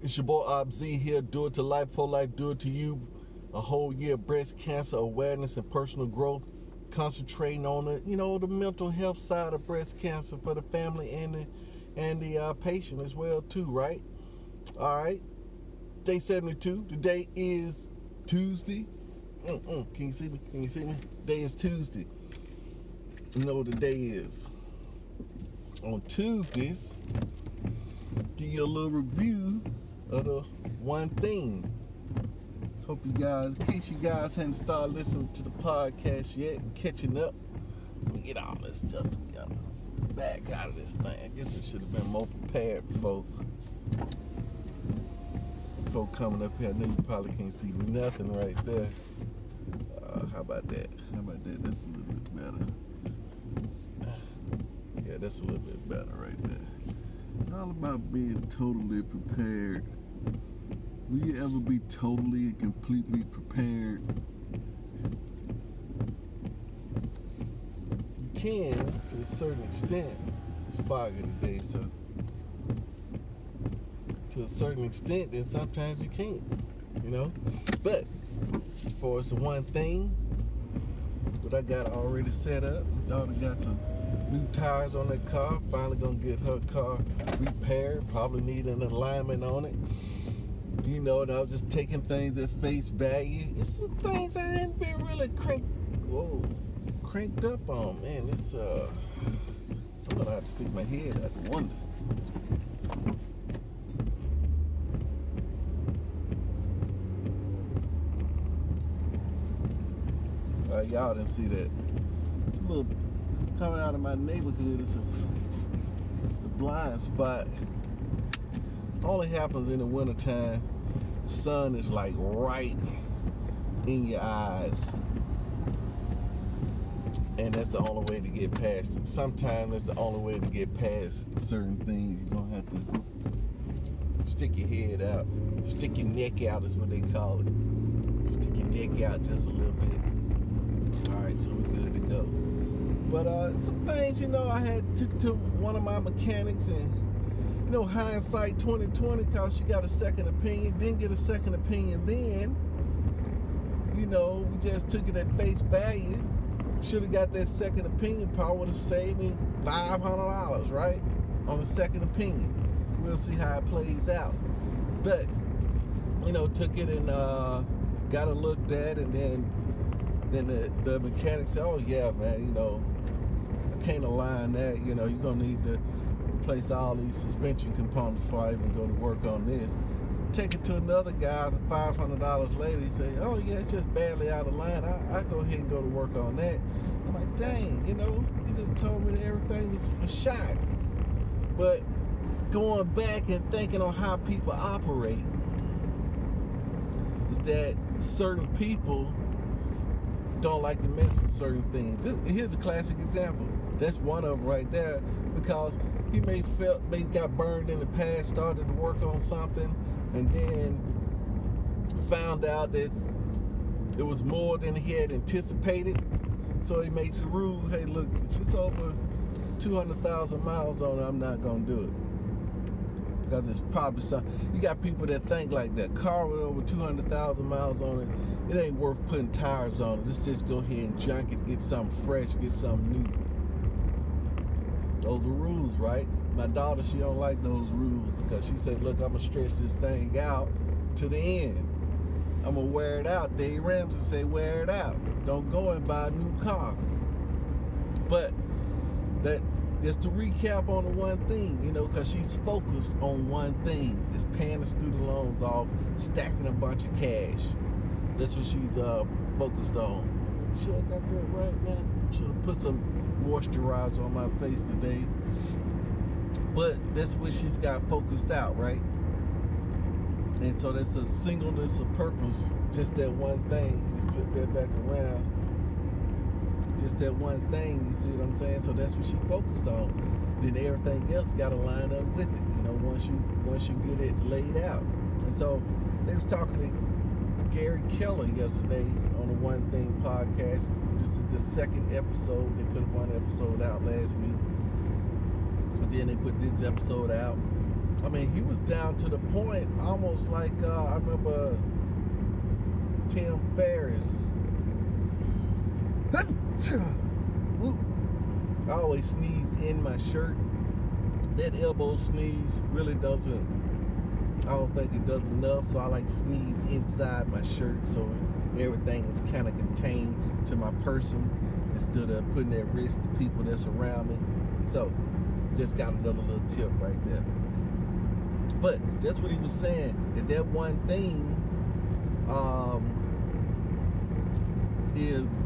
It's your boy Obz here. Do it to life, for life, do it to you. A whole year of breast cancer awareness and personal growth. Concentrating on the mental health side of breast cancer for the family and the patient as well too, right? All right. Day 72. Today is Tuesday. Can you see me? Can you see me? Today is Tuesday. You know what the day is. On Tuesdays, give you a little review of the one thing. Hope you guys, in case you guys hadn't started listening to the podcast yet and catching up, let me get all this stuff together. Back out of this thing. I guess I should have been more prepared before coming up here. I know you probably can't see nothing right there. How about that? That's a little bit better. Yeah, that's a little bit better right there. It's all about being totally prepared. Will you ever be totally and completely prepared? You can, to a certain extent. It's foggy today, so to a certain extent, then sometimes you can't, But as far as the one thing that I got already set up, my daughter got some new tires on that car. Finally gonna get her car repaired. Probably need an alignment on it. And I was just taking things at face value. It's some things I hadn't been really cranked up on, man. It's I'm gonna have to stick my head out the window. Y'all didn't see that. It's a little coming out of my neighborhood. It's a blind spot. Only happens in the wintertime. The sun is like right in your eyes, and that's the only way to get past it. Sometimes that's the only way to get past certain things. You're gonna have to stick your head out, stick your neck out is what they call it. Stick your neck out just a little bit. All right, so we're good to go. But some things, I had took to one of my mechanics, and hindsight 2020, cause she got a second opinion. Didn't get a second opinion then. We just took it at face value. Should have got that second opinion. Probably would have saved me $500, right? On a second opinion. We'll see how it plays out. But took it and got it looked at, and then the mechanic said, "Oh yeah, man, I can't align that. You're gonna need to replace all these suspension components before I even go to work on this." Take it to another guy. $500 later, he said, "Oh yeah, it's just badly out of line. I go ahead and go to work on that." I'm like, dang, he just told me that everything was shot. But going back and thinking on how people operate is that certain people don't like to mess with certain things. Here's a classic example. That's one of them right there, because he maybe got burned in the past, started to work on something, and then found out that it was more than he had anticipated. So he makes a rule, hey look, if it's over 200,000 miles on it, I'm not gonna do it. Because it's probably something. You got people that think like that. Car with over 200,000 miles on it, it ain't worth putting tires on it. Just go ahead and junk it, get something fresh, get something new. Those are rules, right? My daughter, she don't like those rules, because she said, look, I'm going to stretch this thing out to the end. I'm going to wear it out. Dave Ramsey say wear it out. Don't go and buy a new car. But that, just to recap on the one thing, because she's focused on one thing. It's paying the student loans off, stacking a bunch of cash. That's what she's focused on. Should I got that right now? Should have put some moisturizer on my face today. But that's what she's got focused out, right? And so that's a singleness of purpose. Just that one thing. You flip that back around. Just that one thing, you see what I'm saying? So that's what she focused on. Then everything else got to line up with it, once you get it laid out. And so they was talking to Gary Keller yesterday on the One Thing podcast. This is the second episode. They put one episode out last week. And then they put this episode out. I mean, he was down to the point, almost like I remember Tim Ferriss. I always sneeze in my shirt. That elbow sneeze really doesn't, I don't think it does enough, so I like to sneeze inside my shirt so everything is kind of contained to my person instead of putting at risk the people that's around me. So, just got another little tip right there. But that's what he was saying, that one thing is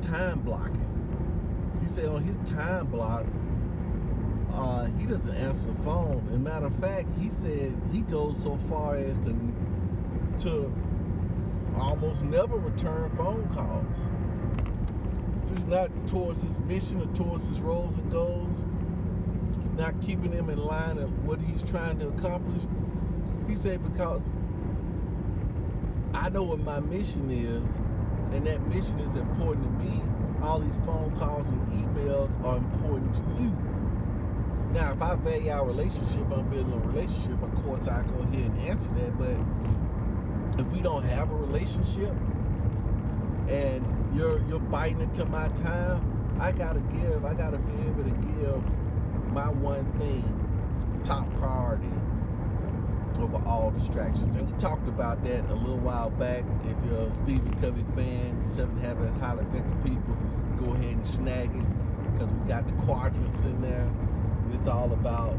time blocking. He said on his time block, he doesn't answer the phone. As a matter of fact, he said he goes so far as to almost never return phone calls. If it's not towards his mission or towards his roles and goals, it's not keeping him in line of what he's trying to accomplish. He said, because I know what my mission is, and that mission is important to me. All these phone calls and emails are important to you. Now, if I value our relationship, I'm building a relationship, of course I go ahead and answer that. But if we don't have a relationship and you're biting into my time, I gotta be able to give my one thing top priority over all distractions. And we talked about that a little while back. If you're a Stephen Covey fan, 7 Habits of Highly Effective People, go ahead and snag it, because we got the quadrants in there. And it's all about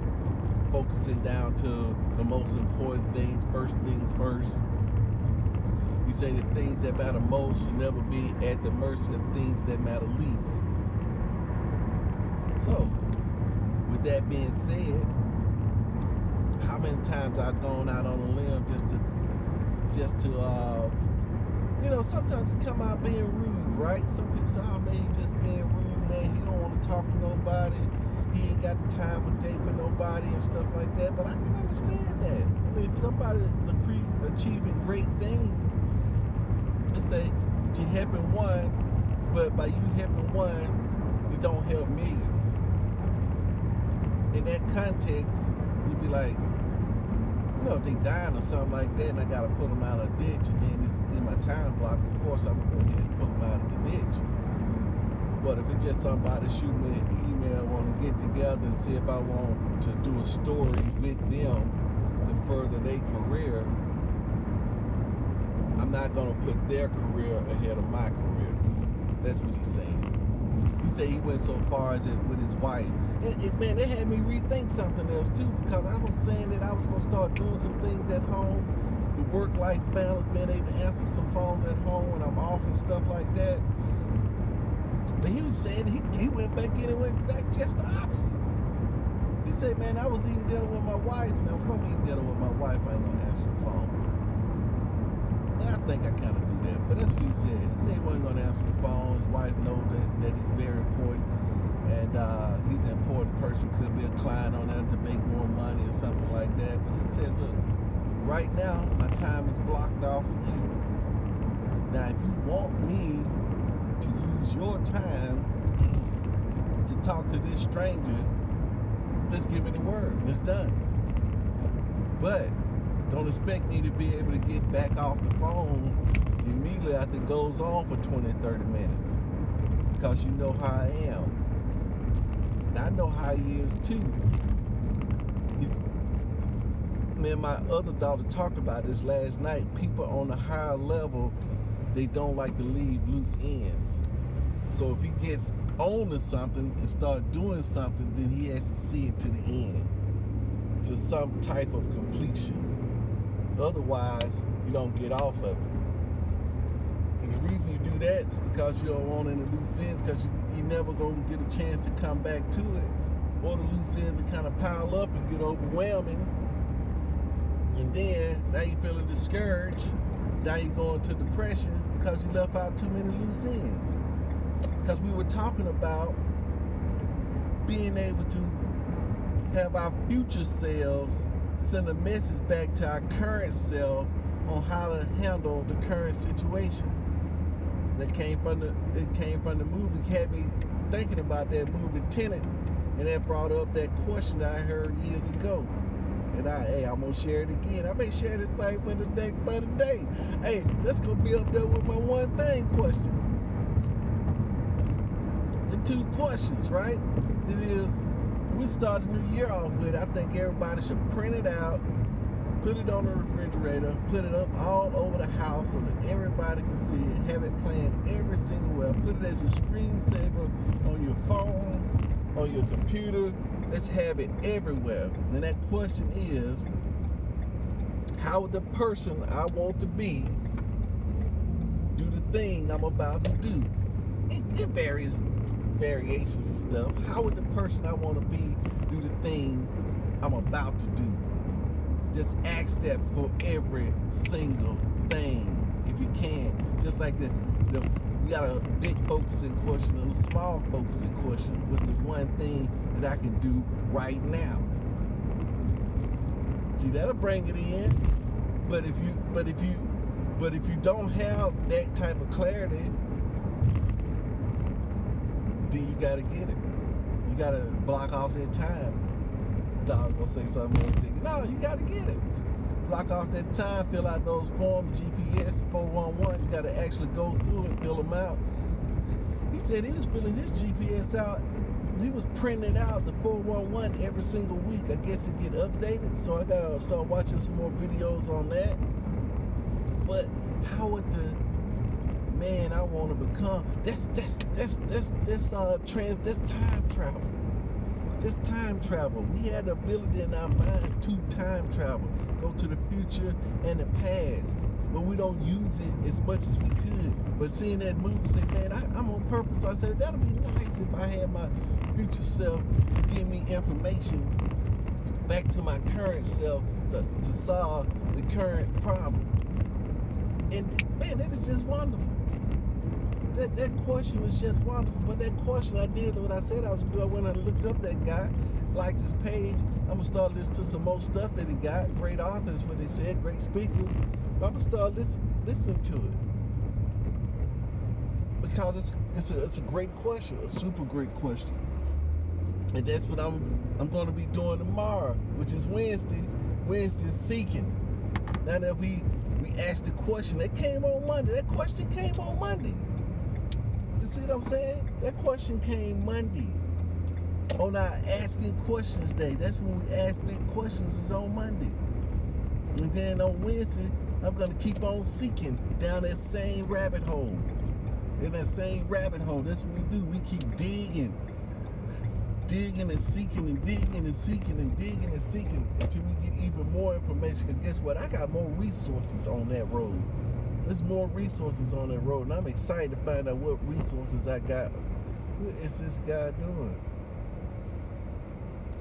focusing down to the most important things first. You say the things that matter most should never be at the mercy of things that matter least. So, with that being said, how many times I've gone out on a limb just to sometimes come out being rude, right? Some people say, oh man, he's just being rude, man. He don't want to talk to nobody. He ain't got the time or day for nobody and stuff like that. But I can understand that. I mean, if somebody is achieving great things, let's say that you're helping one, but by you helping one, you don't help millions. In that context, you'd be like, if they dying or something like that, and I gotta put them out of the ditch, and then it's in my time block, of course I'm gonna go ahead and pull them out of the ditch. But if it's just somebody shoot me an email, want to get together and see if I want to do a story with them to further their career, I'm not gonna put their career ahead of my career. That's what he's saying. He said he went so far as it with his wife. Man, it had me rethink something else too, because I was saying that I was going to start doing some things at home, the work-life balance, being able to answer some phones at home when I'm off and stuff like that. But he was saying he went back in and went back just the opposite. He said, man, I was eating dinner with my wife. Now, if I'm eating dinner with my wife, I ain't going to answer the phone. And I think I kind of do that, but that's what he said. He said he wasn't going to answer the phone. His wife knows that he's very important, and he's an important person. Could be a client on there to make more money or something like that. But he said, look, right now, my time is blocked off for you. Now, if you want me to use your time to talk to this stranger, just give me the word. It's done. But don't expect me to be able to get back off the phone immediately after it goes on for 20, 30 minutes. Because you know how I am. And I know how he is too. Me and my other daughter talked about this last night. People on a higher level, they don't like to leave loose ends. So if he gets on to something and start doing something, then he has to see it to the end. To some type of completion. Otherwise, you don't get off of it. And the reason you do that is because you don't want any loose ends, because you never going to get a chance to come back to it. Or the loose ends will kind of pile up and get overwhelming. And then, now you're feeling discouraged. Now you're going to depression because you left out too many loose ends. Because we were talking about being able to have our future selves send a message back to our current self on how to handle the current situation. It came from the movie. It had me thinking about that movie Tenet, And that brought up that question that I heard years ago. And I'm gonna share it again. I may share this thing for the next 30 days. Hey, that's gonna be up there with my one thing question. The two questions, right? It is, we start the new year off with, I think everybody should print it out, put it on the refrigerator, put it up all over the house so that everybody can see it, have it playing every single way. Put it as your screensaver on your phone, on your computer. Let's have it everywhere. And that question is, how would the person I want to be do the thing I'm about to do? In various variations and stuff. How would the person I want to be do the thing I'm about to do? Just ask that for every single thing, if you can. Just like we got a big focusing question and a small focusing question. What's the one thing that I can do right now? See, that'll bring it in. But if you don't have that type of clarity, then you gotta get it. You gotta block off that time. Dog gonna say something else. No, you gotta get it. Block off that time, fill out those forms, GPS, 411. You gotta actually go through and fill them out. He said he was filling his GPS out. He was printing out the 411 every single week. I guess it get updated, so I gotta start watching some more videos on that. But how would the man I want to become? That's time travel. This time travel. We had the ability in our mind to time travel, go to the future and the past, but we don't use it as much as we could. But seeing that movie, say, man, I'm on purpose. I said that'll be nice if I had my future self give me information back to my current self to solve the current problem. And man, that is just wonderful. That question is just wonderful. But that question, I did what I said I was going to do. I went and looked up that guy, liked his page. I'm going to start listening to some more stuff that he got. Great authors, what they said, great speakers. But I'm going to start listening to it. Because it's a great question, a super great question. And that's what I'm going to be doing tomorrow, which is Wednesday. Wednesday's seeking. Now that we asked the question, that came on Monday. That question came on Monday. You see what I'm saying? That question came Monday on our Asking Questions Day. That's when we ask big questions, is on Monday. And then on Wednesday, I'm going to keep on seeking down that same rabbit hole. In that same rabbit hole, that's what we do. We keep digging and seeking and digging and seeking and digging and seeking until we get even more information. Because guess what? I got more resources on that road. There's more resources on that road, and I'm excited to find out what resources I got. What is this guy doing?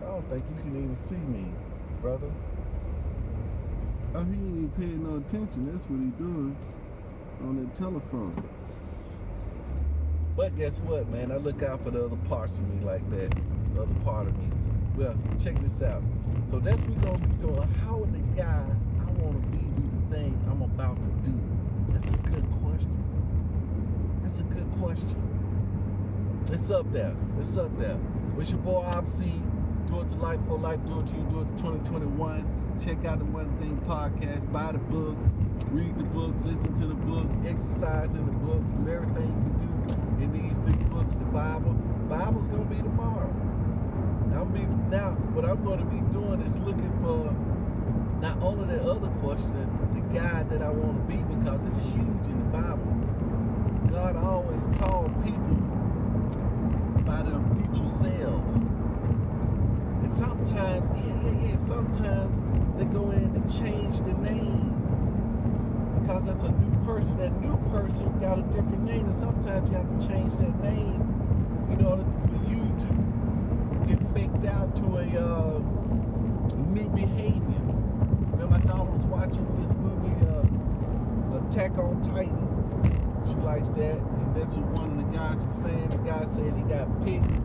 I don't think you can even see me, brother. Oh, he ain't even paying no attention. That's what he's doing on that telephone. But guess what, man? I look out for the other parts of me like that. The other part of me. Well, check this out. So that's what we're going to be doing. How would the guy I want to be do the thing I'm about to do? That's a good question. That's a good question. It's up there. It's up there. It's your boy OpC. Do it to life for life. Do it to you. Do it to 2021. Check out the One Thing podcast. Buy the book. Read the book. Listen to the book. Exercise in the book. Do everything you can do in these 3 books. The Bible. The Bible's going to be tomorrow. Now, what I'm going to be doing is looking for not only the other question, the guy that I want to be, because it's huge in the Bible. God always called people by their future selves. And sometimes, sometimes they go in and change the name. Because that's a new person. That new person got a different name, and sometimes you have to change that name in order for you to get faked out to a new behavior. My daughter was watching this movie, Attack on Titan. She likes that, and that's what one of the guys was saying. The guy said he got picked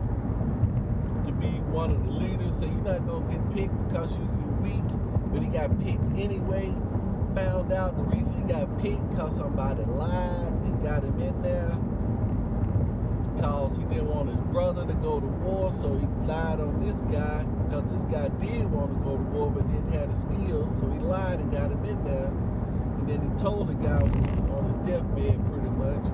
to be one of the leaders. So you're not gonna get picked because you're weak, but he got picked anyway. Found out the reason he got picked because somebody lied and got him in there. because he didn't want his brother to go to war, so he lied on this guy because this guy did want to go to war but didn't have the skills, so he lied and got him in there. And then he told the guy who was on his deathbed pretty much,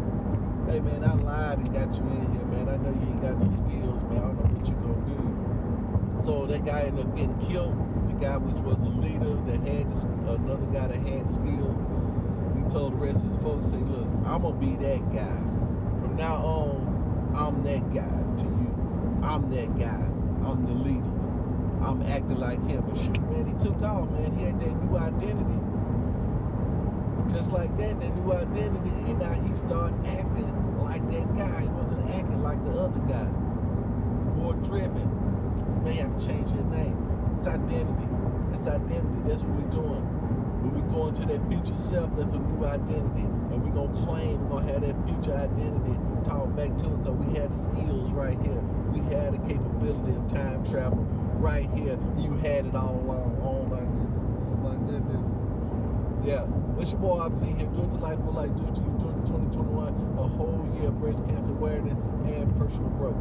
hey man, I lied and got you in here, man. I know you ain't got no skills, man. I don't know what you gonna do. So that guy ended up getting killed. The guy which was a leader that had another guy that had skills. He told the rest of his folks, say, look, I'm gonna be that guy. From now on, I'm that guy to you. I'm that guy. I'm the leader. I'm acting like him. But shoot, man, he took off, man. He had that new identity. Just like that new identity, and now he started acting like that guy. He wasn't acting like the other guy. More driven. May have to change their name. It's identity. It's identity. That's what we're doing. When we go into that future self, that's a new identity. And we're going to claim, we're going to have that future identity, talk back to it, because we had the skills right here. We had the capability of time travel right here. You had it all along. Oh my goodness. Oh my goodness. Yeah. It's your boy Obscene here. Do it to life for life. Do it to you. Do it to 2021. A whole year of breast cancer awareness and personal growth.